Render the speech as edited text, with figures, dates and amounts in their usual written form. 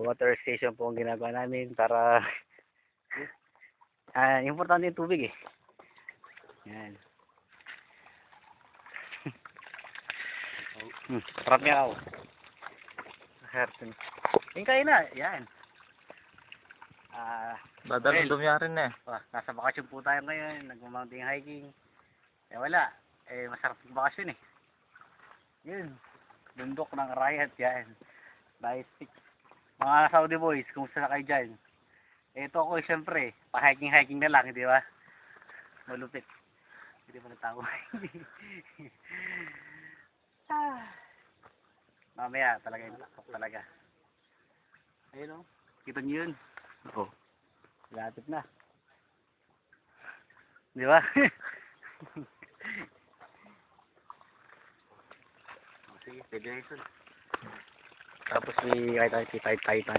water station po ang ginagawa namin para importante yung tubig eh. Yan. Sarap niya ako. Herton. Kain na. Yan. Dadalong dumyarin na eh. Nasa bakasyon po tayo ngayon. Nag-mountain hiking. Wala. Masarap yung bakasyon eh. Yun. Bundok ng Arayat. Yan. Nice pic. Mga Saudi boys, kumusta na kayo dyan? Ito ako siyempre. Pa-hiking-hiking na lang, di ba? Malupit. Hindi pa nagtawa. Mamaya talaga yung lakot talaga. Ayun o. Kita nyo yun? Oo. Latip na. Di ba? Sige, pwede na yun. Tapos may kahit tayo